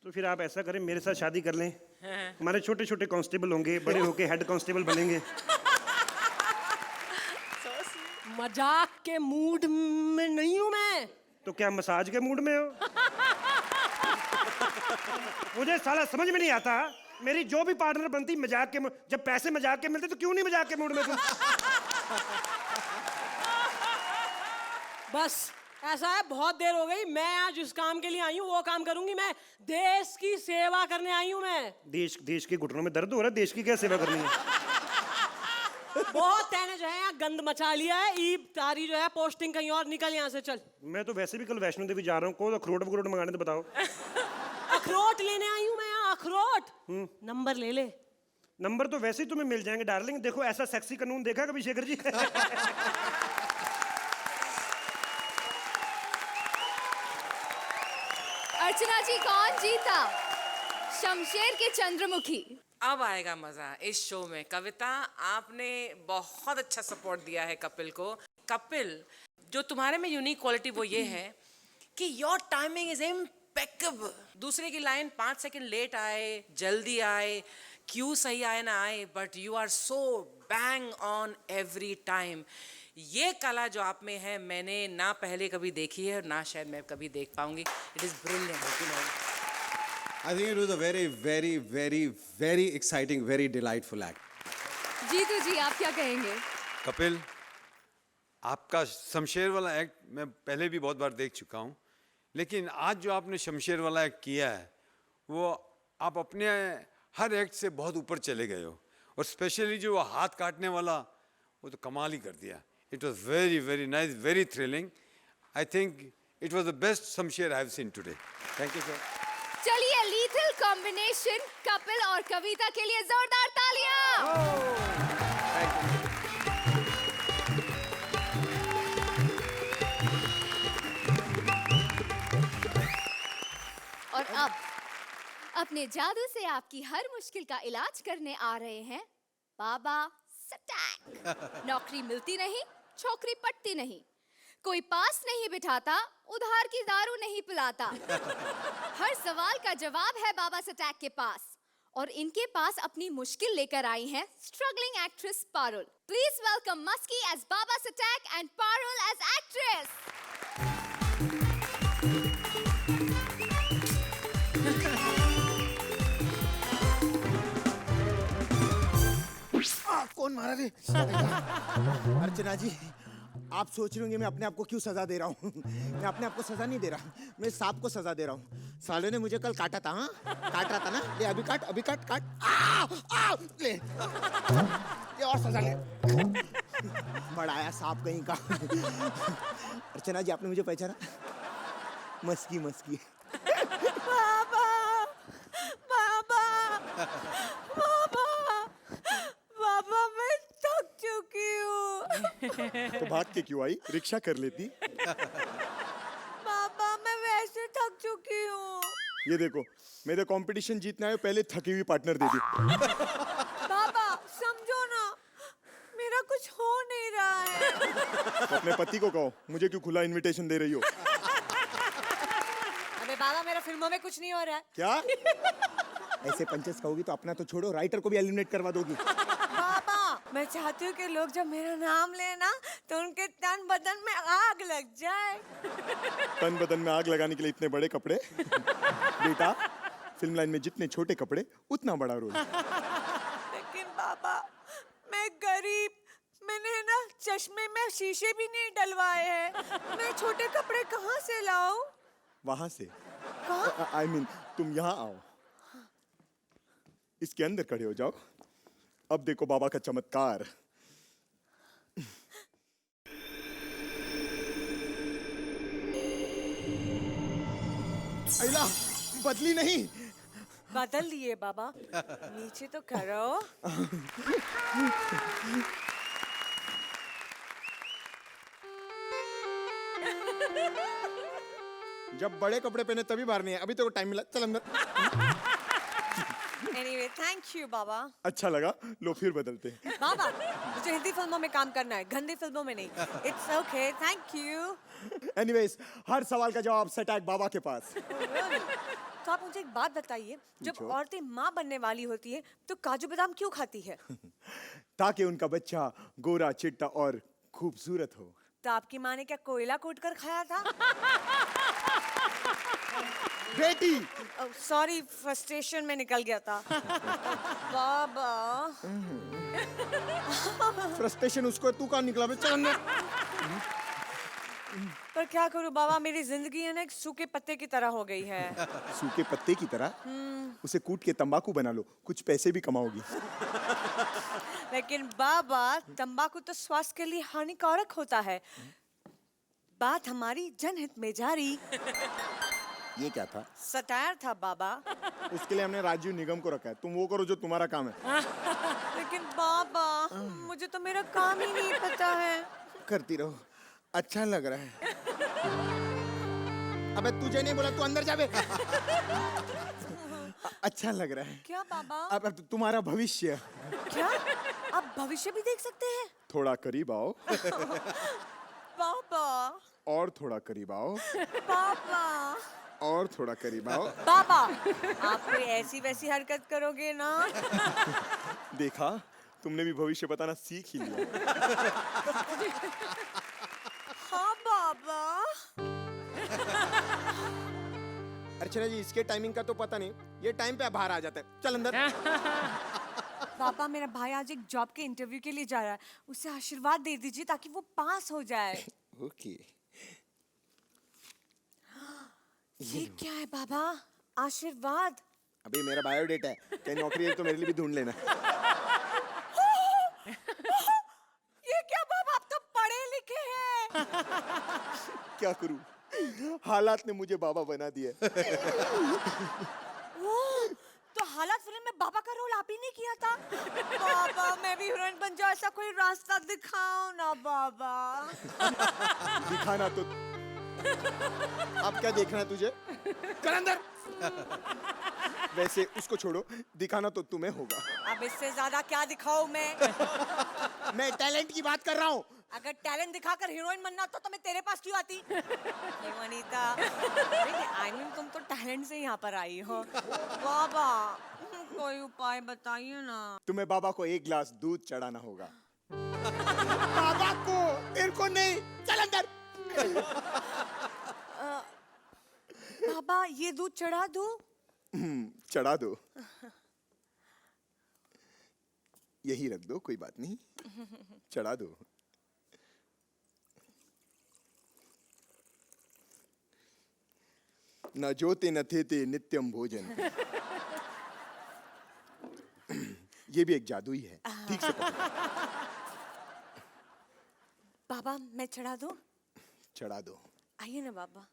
तो फिर आप ऐसा करें, मेरे साथ शादी कर लें। हमारे छोटे छोटे कांस्टेबल होंगे, बड़े होके हेड कांस्टेबल बनेंगे। मजाक के मूड में नहीं हूँ मैं। तो क्या मसाज के मूड में हो? मुझे साला समझ में नहीं आता मेरी जो भी पार्टनर बनती मजाक के जब पैसे मजाक के मिलते तो क्यों नहीं मजाक के मूड में तुम? बस ऐसा है, बहुत देर हो गई। मैं आज जिस काम के लिए आई हूँ वो काम करूंगी। मैं देश की सेवा करने आई हूँ। मैं देश के घुटनों में दर्द हो रहा है, देश की क्या सेवा करनी है? बहुत तैने जो है यहाँ गंद मचा लिया है। ईब तारी जो है पोस्टिंग कहीं और, निकल यहाँ से चल। मैं तो वैसे भी कल वैष्णो देवी जा रहा हूँ, को अखरोट वखरोट मंगाने तो बताओ। अखरोट लेने आई हूँ मैं यहाँ, अखरोट। नंबर ले ले। नंबर तो वैसे ही तुम्हें मिल जाएंगे डार्लिंग। देखो ऐसा सेक्सी कानून देखा कभी शेखर जी? अर्चना जी, कौन जीता? शमशेर के चंद्रमुखी? अब आएगा मजा इस शो में। कविता, आपने बहुत अच्छा सपोर्ट दिया है कपिल को। कपिल, जो तुम्हारे में यूनिक क्वालिटी वो ये है कि योर टाइमिंग इज इम्पेकेबल। दूसरे की लाइन 5 सेकंड लेट आए, जल्दी आए, क्यों सही आए ना आए, but you are so bang on every time. ये कला जो आप में है मैंने ना पहले कभी देखी है और ना शायद मैं कभी देख पाऊंगी। It is brilliant. I think it was a very, very, very, very exciting, very delightful act. Jeetu ji, आप क्या कहेंगे? कपिल, आपका शमशेर वाला एक्ट मैं पहले भी बहुत बार देख चुका हूँ, लेकिन आज जो आपने शमशेर वाला एक्ट किया है वो आप अपने हर एक्ट से बहुत ऊपर चले गए हो। और स्पेशली जो वो हाथ काटने वाला, वो तो कमाल ही कर दिया। It was very very nice, very thrilling. I think it was the best Shamsher I have seen today. Thank you sir. चलिए, लीथल कॉम्बिनेशन कपिल और कविता के लिए जोरदार तालियां। और अब अपने जादू से आपकी हर मुश्किल का इलाज करने आ रहे हैं बाबा सटैक। नौकरी मिलती नहीं, छोकरी पटती नहीं, कोई पास नहीं बिठाता, उधार की दारू नहीं पिलाता। हर सवाल का जवाब है बाबा सटैक के पास। और इनके पास अपनी मुश्किल लेकर आई हैं struggling actress Parul. Please welcome Maski as Baba Satak and Parul as actress. कौन मारा रे? अर्चना जी, आप सोच रहे होंगे मैं अपने आप को क्यों सजा दे रहा हूँ। मैं अपने आप को सजा नहीं दे रहा, मैं सांप को सजा दे रहा हूँ। साले ने मुझे कल काटा था। हाँ, काट रहा था ना। ले अभी काट, अभी काट, काट। ले, ये और सजा ले। बड़ा आया सांप कहीं का। अर्चना जी, आपने मुझे पहचाना? मस्की मस्की। बाबा, बाबा, बाबा, बाबा, मैं थक चुकी हूँ। तो भाग के क्यों आई? रिक्शा कर लेती। बाबा, मैं वैसे थक चुकी हूँ। ये देखो, मेरे कंपटीशन जीतना है, पहले थकी हुई पार्टनर दे दी। बाबा, समझो ना, मेरा कुछ हो नहीं रहा है। तो अपने पति को कहो, मुझे क्यों खुला इनविटेशन दे रही हो? अबे बाबा, मेरा फिल्मों में कुछ नहीं हो रहा है। क्या ऐसे पंचेस कहोगी तो अपना तो छोड़ो, राइटर को भी एलिमिनेट करवा दोगी। बाबा, मैं चाहती हूँ कि लोग जब मेरा नाम लेना तो उनके तन बदन में आग लग जाए। तन बदन में आग लगाने के लिए इतने बड़े कपड़े? बेटा, फिल्म लाइन में जितने छोटे कपड़े उतना बड़ा रोल। लेकिन बाबा, मैं गरीब, मैंने ना चश्मे में शीशे भी नहीं डलवाए हैं। मैं छोटे कपड़े कहाँ से लाऊं? वहां से? I mean, तुम यहाँ आओ, इसके अंदर खड़े हो जाओ। अब देखो बाबा का चमत्कार। अइला, बदली नहीं। बदल दिए बाबा, नीचे तो करो। जब बड़े कपड़े पहने तभी बाहर नहीं है, अभी तो टाइम मिला। चल अंदर। Anyway, thank you बाबा। अच्छा लगा, लो फिर बदलते हैं। बाबा, मुझे हिंदी फिल्मों में काम करना है, गंदी फिल्मों में नहीं। It's okay, thank you। Anyways, हर सवाल का जवाब सटैक बाबा के पास। तो आप मुझे एक बात बताइए, जब पूछो। औरतें माँ बनने वाली होती है तो काजू बादाम क्यों खाती है? ताकि उनका बच्चा गोरा, चिट्टा और खूबसूरत हो। तो आपकी माँ ने क्या कोयला कूट कर खाया था? बेटी, सॉरी फ्रस्ट्रेशन में निकल गया था। बाबा फ्रस्ट्रेशन उसको, तू कहाँ निकला बे? चल अंदर। पर क्या करूं बाबा, मेरी जिंदगी है ना एक सूखे पत्ते की तरह हो गई है। सूखे पत्ते की तरह? उसे कूट के तंबाकू बना लो, कुछ पैसे भी कमाओगी। लेकिन बाबा तंबाकू तो स्वास्थ्य के लिए हानिकारक होता है। बात हमारी जनहित में जारी। ये क्या था? सटायर था बाबा। उसके लिए हमने राजीव निगम को रखा है, तुम वो करो जो तुम्हारा काम है। लेकिन बाबा मुझे तो मेरा काम ही नहीं पता है। करती रहो, अच्छा लग रहा है। अबे तुझे नहीं बोला, तू अंदर जा बे। अच्छा लग रहा है। क्या बाबा? अब तुम्हारा भविष्य। क्या आप भविष्य भी देख सकते हैं? थोड़ा करीब आओ। बाबा और थोड़ा करीब आओ। बाबा और थोड़ा करीब आओ। बाबा आप कोई ऐसी वैसी हरकत करोगे ना? देखा, तुमने भी भविष्य बताना सीख ही लिया। हाँ बाबा। अर्चना जी, इसके टाइमिंग का तो पता नहीं, ये टाइम पे बाहर आ जाता है। चल अंदर। पापा मेरा भाई आज एक जॉब के इंटरव्यू के लिए जा रहा है, उसे आशीर्वाद दे दीजिए ताकि वो पास हो जाए। ओके। ये क्या है बाबा? आशीर्वाद? अभी मेरा बायोडेटा है, कहीं नौकरी है तो मेरे लिए भी ढूंढ लेना। ये क्या बाबा, आप तो पढ़े लिखे हैं। क्या करूं, हालात ने मुझे बाबा बना दिया। ओह, तो हालात फिल्म में बाबा का रोल आप ही ने किया था? बाबा मैं भी हीरोइन बन जाऊं, ऐसा कोई रास्ता दिखाओ ना बाबा। दिखाना तो अब क्या देखना है तुझे? चल अंदर। वैसे उसको छोड़ो, दिखाना तो तुम्हें होगा। अब इससे ज्यादा क्या दिखाऊं मैं? मैं टैलेंट की बात कर रहा हूँ। अगर टैलेंट दिखाकर हीरोइन बनना होता तो मैं तेरे पास क्यों आती? क्यों अनीता? आई मीन तुम तो टैलेंट से यहाँ पर आई हो। बाबा कोई उपाय बताइए ना। तुम्हें बाबा को एक गिलास दूध चढ़ाना होगा। बाबा को, तेरे को नहीं। चल अंदर। बाबा ये दूध चढ़ा दूं? चढ़ा दो। यही रख दो, कोई बात नहीं। चढ़ा दो। न जोते न थे ते नित्यम भोजन। ये भी एक जादू ही है, ठीक से पकड़ो। बाबा मैं चढ़ा दूं? चढ़ा दो। आइए ना बाबा।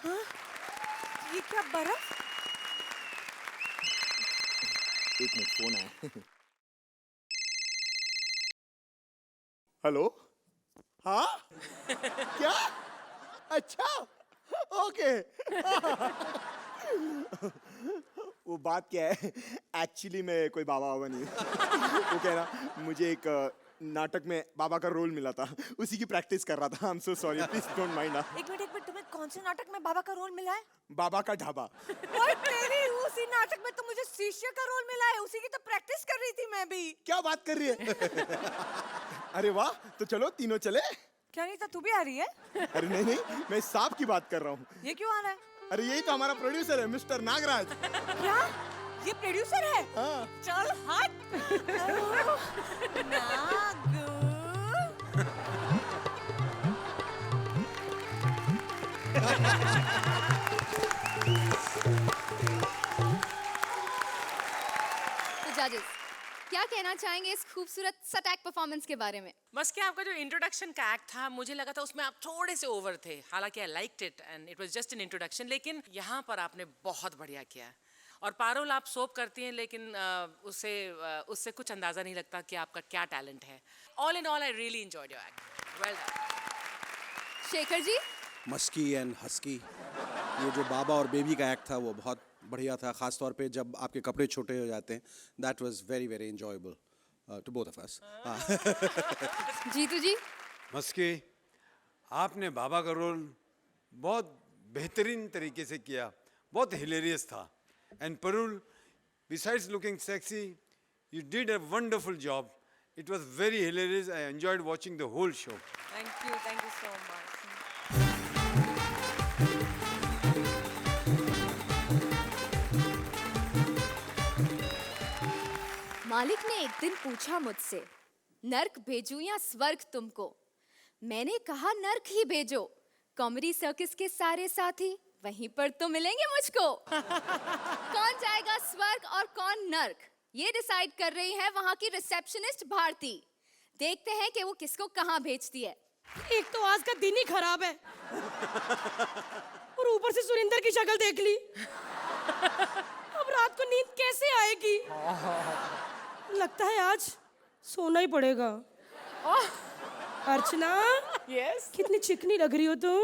हाँ? ये क्या बर्फ? एक मिनट, फोन आया। हेलो? हाँ? क्या? अच्छा, ओके। वो बात क्या है, एक्चुअली मैं कोई बाबा बाबा नहीं हूँ। वो कह रहा, मुझे एक नाटक में बाबा का रोल मिला था, उसी की प्रैक्टिस कर रहा था। I am so sorry, please don't mind. एक मिनट, तुम्हें कौन से नाटक में बाबा का रोल मिला है? बाबा का ढाबा। ओए तेरी, उसी नाटक में तो मुझे शिष्य का रोल मिला है, उसी की तो प्रैक्टिस कर रही थी मैं भी। क्या बात कर रही है? अरे वाह, तो चलो तीनों चले। क्या नहीं था, तू भी आ रही है? अरे नहीं नहीं, मैं सांप की बात कर रहा हूँ। ये क्यों आ रहा है? अरे यही तो हमारा प्रोड्यूसर है, मिस्टर नागराज। क्या? ये प्रोड्यूसर है? हाँ। चल हट। नागू। तो जजेस, क्या कहना चाहेंगे इस खूबसूरत सटैक परफॉर्मेंस के बारे में? बस क्या आपका जो इंट्रोडक्शन का एक्ट था, मुझे लगा था उसमें आप थोड़े से ओवर थे। हालांकि I liked it and it was just an introduction, लेकिन यहाँ पर आपने बहुत बढ़िया किया। और पारुल आप सोप करती हैं, लेकिन उससे कुछ अंदाज़ा नहीं लगता कि आपका क्या टैलेंट है। All in all I really enjoyed your act. Well done. Shekhar ji? Musky and husky, ये जो बाबा और बेबी का एक्ट था वो बहुत बढ़िया था, खास तौर पे जब आपके कपड़े छोटे हो जाते हैं। That was very very enjoyable to both of us. Jeetu ji? Maski, आपने बाबा का रोल बहुत बेहतरीन तरीके से किया, बहुत हिलेरियस था। And Parul, besides looking sexy, you did a wonderful job It was very hilarious. I enjoyed watching the whole show. Thank you so much. मालिक ने एक दिन पूछा मुझसे, नर्क भेजूं या स्वर्ग तुमको? मैंने कहा नर्क ही भेजो। कॉमेडी सर्कस के सारे साथी वहीं पर तो मिलेंगे मुझको। कौन जाएगा स्वर्ग और कौन नर्क, ये डिसाइड कर रही है वहां की रिसेप्शनिस्ट भारती। देखते हैं कि वो किसको कहां भेजती है। एक तो आज का दिन ही खराब है और ऊपर से सुरिंदर की शक्ल देख ली। अब रात को नींद कैसे आएगी? लगता है आज सोना ही पड़ेगा। अर्चना, यस कितनी चिकनी लग रही हो तुम।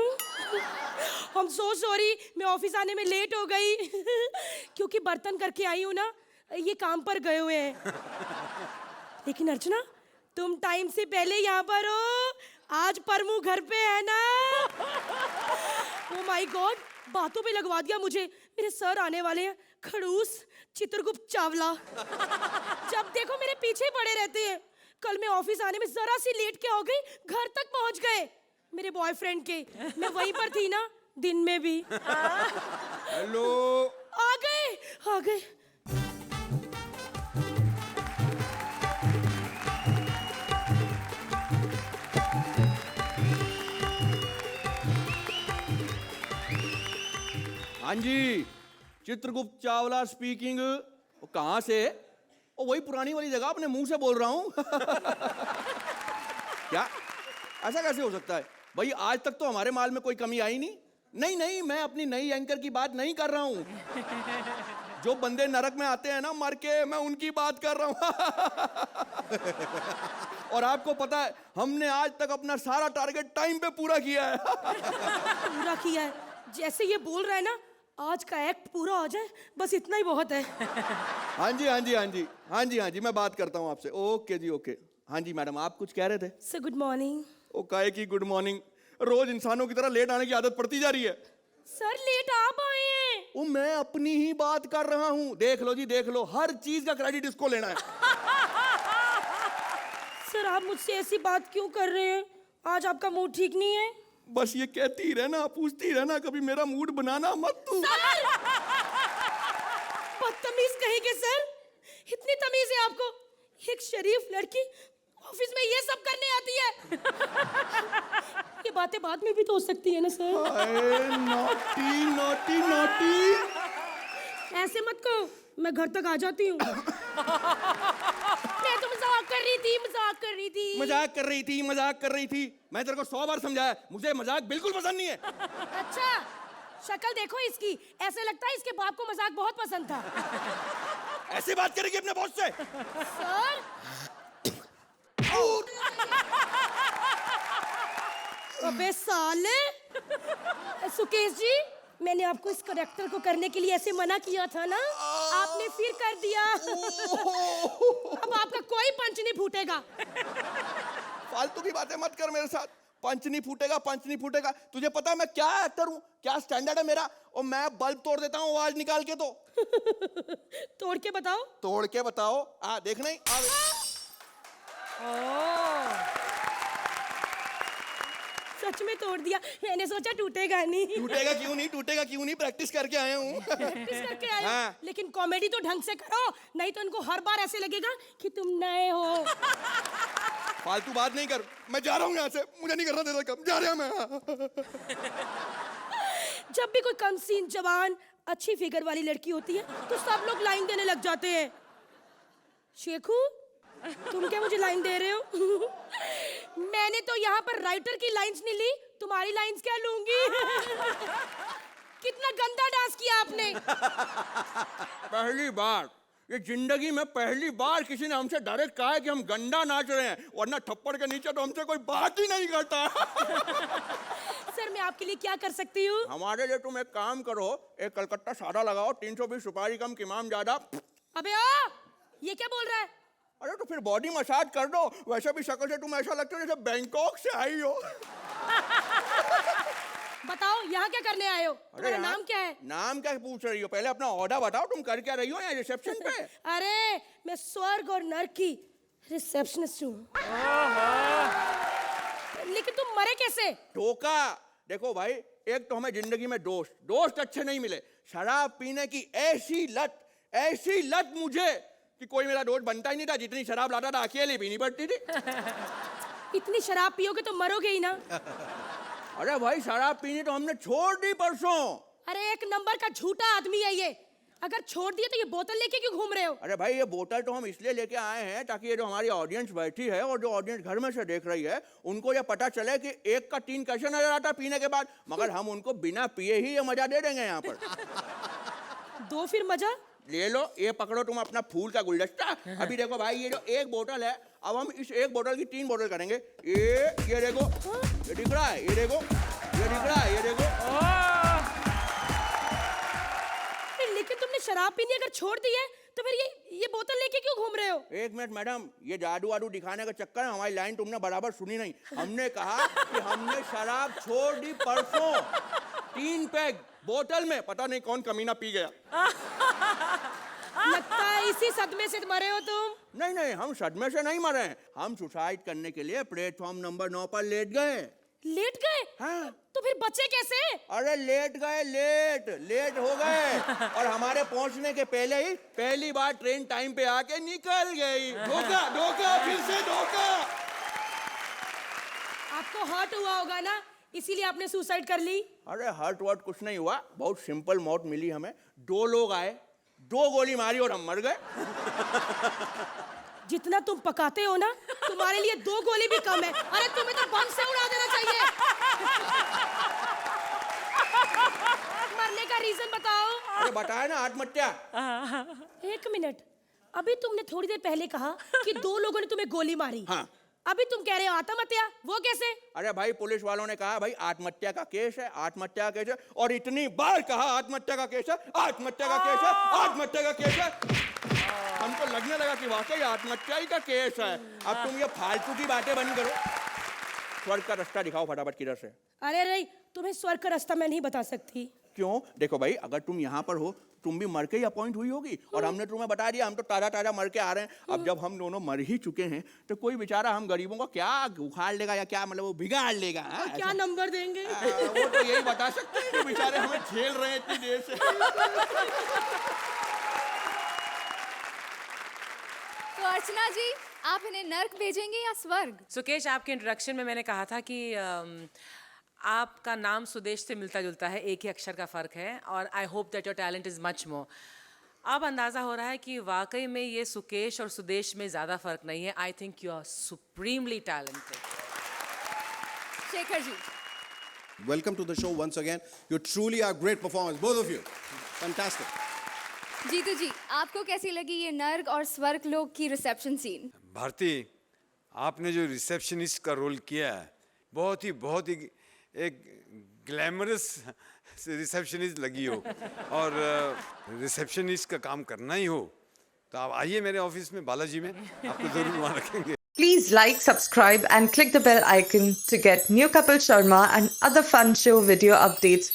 I'm so sorry, मैं ऑफिस आने में लेट हो गई क्योंकि बर्तन करके आई हूँ ना, ये काम पर गए हुए हैं। लेकिन अर्चना, तुम टाइम से पहले यहाँ पर हो। आज परमू घर पे है ना। ओ माय गॉड, बातों पे लगवा दिया मुझे। मेरे सर आने वाले हैं, खड़ूस चित्रगुप्त चावला। जब देखो मेरे पीछे पड़े रहते हैं। कल मैं ऑफिस आने में जरा सी लेट के हो गई, घर तक पहुंच गए मेरे बॉयफ्रेंड के। मैं वहीं पर थी ना दिन में भी। हेलो। आ गए आ गए। हाँ जी, चित्रगुप्त चावला स्पीकिंग। वो कहाँ से? वो वही पुरानी वाली जगह, अपने मुंह से बोल रहा हूँ। क्या ऐसा कैसे हो सकता है भाई? आज तक तो हमारे माल में कोई कमी आई नहीं। नहीं नहीं, मैं अपनी नई एंकर की बात नहीं कर रहा हूँ। जो बंदे नरक में आते हैं ना मर के, मैं उनकी बात कर रहा हूँ। और आपको पता है, हमने आज तक अपना सारा टारगेट टाइम पे पूरा किया है। पूरा किया है? जैसे ये बोल रहा है ना, आज का एक्ट पूरा हो जाए बस इतना ही बहुत है। हाँ जी हाँ जी हाँ जी हाँ जी हाँ जी, मैं बात करता हूँ आपसे। ओके जी ओके। हाँ जी मैडम, आप कुछ कह रहे थे? Sir good morning. ओ काहे की गुड मॉर्निंग? रोज इंसानों की तरह लेट आने की आदत पड़ती जा रही है। सर लेट आप आए हैं। वो मैं अपनी ही बात कर रहा हूँ। देख लो जी देख लो, हर चीज का क्रेडिट इसको लेना है। सर आप मुझसे ऐसी बात क्यों कर रहे हैं? आज आपका मूड ठीक नहीं है? बस ये कहती ही रहना, पूछती ही रहना, कभी मेरा मूड बनाना मत तू। बदतमीज कहेंगे सर, इतनी तमीज है आपको? एक शरीफ लड़की ऑफिस में ये सब करने आती है। ये बातें बाद में भी तो हो सकती है ना सर। Naughty naughty naughty. ऐसे मत कहो, मैं घर तक आ जाती हूँ। मैं तो मजाक कर रही थी, मजाक कर रही थी। मजाक कर रही थी, मजाक कर रही थी। मैं तेरे को 100 बार समझाया, मुझे मजाक बिल्कुल पसंद नहीं है। अच्छा, शक्ल देखो इसकी, ऐसे लगता है इसके बाप को मजाक बहुत पसंद था। ऐसे बात करेगी अपने बॉस से? सर अबे साले। सुकेश जी, मैंने आपको इस करेक्टर को करने के लिए ऐसे मना किया था ना, आपने फिर कर दिया। अब आपका कोई पंच नहीं फूटेगा। फालतू की बातें मत कर मेरे साथ। पंच नहीं फूटेगा, पंच नहीं फूटेगा। तुझे पता है मैं क्या एक्टर हूँ, क्या स्टैंडर्ड है मेरा? और मैं बल्ब तोड़ देता हूँ आवाज निकाल के। तो तोड़ के बताओ। तोड़ के बताओ। देख नहीं सच में तोड़ दिया। मैंने सोचा टूटेगा नहीं। टूटेगा क्यों नहीं, टूटेगा क्यों नहीं? प्रैक्टिस करके आया हूँ। प्रैक्टिस करके आए हो? हाँ। लेकिन कॉमेडी तो ढंग से करो, नहीं तो उनको हर बार ऐसे लगेगा कि तुम नए हो। फालतू बात नहीं कर, मैं जा रहा हूँ यहाँ से। मुझे नहीं करना देता कम, जा रहा मैं। जब भी कोई कम सीन जवान अच्छी फिगर वाली लड़की होती है तो सब लोग लाइन देने लग जाते हैं। शेखू, तुम क्या मुझे लाइन दे रहे हो? मैंने तो यहाँ पर राइटर की लाइंस नहीं ली, तुम्हारी लाइंस क्या लूंगी? कितना गंदा डांस किया आपने। पहली बार ये जिंदगी में पहली बार किसी ने हमसे डायरेक्ट कहा है कि हम गंदा नाच रहे हैं, वरना थप्पड़ के नीचे तो हमसे कोई बात ही नहीं करता। सर मैं आपके लिए क्या कर सकती हूँ? हमारे लिए तुम एक काम करो, एक कलकत्ता सादा लगाओ, 320 सुपारी कम कीमाम ज्यादा। अबे ये क्या बोल रहा है? अरे तो फिर बॉडी मसाज कर दो। वैसे भी शक्ल से तुम ऐसा लगता है जैसे बैंकॉक से आई हो। बताओ यहाँ क्या करने आए हो? तुम्हारा यार, नाम क्या है? नाम क्या पूछ रही हो? पहले अपना ऑर्डर बताओ, तुम कर क्या रही हो यहाँ रिसेप्शन पे? अरे मैं स्वर्ग और नर्क की रिसेप्शनिस्ट हूँ। लेकिन तुम मरे कैसे? धोखा। देखो भाई, एक तो हमें जिंदगी में दोस्त अच्छे नहीं मिले, शराब पीने की ऐसी लत मुझे कि कोई मेरा दोस्त बनता ही नहीं था। जितनी शराब लाता था अकेले पीनी पड़ती थी। इतनी शराब पियोगे तो मरोगे ही ना। अरे भाई, शराब पीनी तो हमने छोड़ दी परसों। अरे एक नंबर का झूठा आदमी है ये। अगर छोड़ दिए तो ये बोतल लेके क्यों घूम रहे हो? अरे भाई, ये बोतल तो हम इसलिए लेके आए हैं ताकि ये जो हमारी ऑडियंस बैठी है और जो ऑडियंस घर में से देख रही है, उनको ये पता चले कि एक का 3 कैसे नजर आता पीने के बाद। मगर हम उनको बिना पिए ही ये मजा दे देंगे यहाँ पर। दो फिर मजा। ले लो, ये पकड़ो तुम अपना फूल का गुलदस्ता। अभी देखो भाई, ये जो एक बोतल है, अब हम इस एक बोतल की 3 बोतल करेंगे। ये देखो, ये दिख रहा है, ये देखो, ये दिख रहा है, ये देखो। लेकिन तुमने शराब पीनी अगर छोड़ दी है तो फिर ये बोतल लेके क्यों घूम रहे हो? एक मिनट मैडम, ये जादू वादू दिखाने का चक्कर है। हमारी लाइन तुमने बराबर सुनी नहीं। हमने कहा कि हमने शराब छोड़ दी परसों, 3 पैक बोतल में। पता नहीं कौन कमीना पी गया। लगता है इसी सदमे से मरे हो तुम। नहीं, हम सदमे से नहीं मरे हैं। हम सुसाइड करने के लिए प्लेटफॉर्म नंबर 9 पर लेट गए। लेट गए? हाँ। तो फिर बचे कैसे? अरे लेट गए, लेट हो गए। और हमारे पहुंचने के पहले ही पहली बार ट्रेन टाइम पे आके निकल गई। धोखा, फिर से धोखा। आपको हर्ट हुआ होगा ना, इसीलिए आपने सुसाइड कर ली। अरे हर्ट वर्ट कुछ नहीं हुआ, बहुत सिंपल मौत मिली हमें। 2 लोग आए, 2 गोली मारी और हम मर गए। जितना तुम पकाते हो ना, तुम्हारे लिए 2 गोली भी कम है। अरे तुम्हें तो बम से उड़ा देना चाहिए। मरने का रीजन बताओ। अरे बताया ना, आत्महत्या। 1 मिनट, अभी तुमने थोड़ी देर पहले कहा कि 2 लोगों ने तुम्हें गोली मारी। हाँ। अभी तुम कह रहे हो आत्महत्या, वो कैसे? अरे भाई, पुलिस वालों ने कहा भाई आत्महत्या का केस है, आत्महत्या का केस है। और इतनी बार कहा आत्महत्या का केस है, आत्महत्या का केस है, आत्महत्या का केस है। हमको लगने लगा कि वाकई आत्महत्या ही का केस है। अब तुम ये फालतू की बातें बंद करो। स्वर्ग का रास्ता दिखाओ फटाफट किधर से। अरे नहीं, तुम्हें स्वर्ग का रास्ता मैं नहीं बता सकती। क्यों? देखो भाई, अगर तुम यहाँ पर हो, तुम भी मर के ही अपॉइंट हुई होगी और हमने तुम्हें बता दिया हम तो ताजा मर के आ रहे हैं। अब जब हम दोनों मर ही चुके हैं तो कोई बेचारा हम गरीबों को क्या उखाड़ लेगा या क्या, मतलब वो बिगाड़ लेगा। क्या नंबर देंगे? वो तो यही बता सकते हैं जो बेचारे हमें झेल रहे हैं इतनी देर से। तो अर्चना जी, आप इन्हें नर्क भेजेंगे या स्वर्ग? सुकेश, आपके इंट्रोडक्शन में मैंने कहा था कि आपका नाम सुदेश से मिलता जुलता है, एक ही अक्षर का फ़र्क है। और I hope that your talent is much more. अब अंदाज़ा हो रहा है कि वाकई में ये सुकेश और सुदेश में ज़्यादा फ़र्क नहीं है। I think you are supremely talented. Shekhar ji, Welcome to the show once again. You truly are great performers, both of you. Fantastic. Jeetu ji, आपको कैसी लगी ये नर्क और स्वर्ग लोक की रिसेप्शन सीन? भारती, आपने जो रिसेप्शनिस्ट का रोल किया है, बहुत ही एक ग्लैमरस रिसेप्शनिस्ट लगी हो। और रिसेप्शनिस्ट का काम करना ही हो तो आप आइए मेरे ऑफिस में, बालाजी में, आपको जरूर वहाँ रखेंगे। Please like, subscribe and click the bell icon to get new Kapil Sharma and other fun show video updates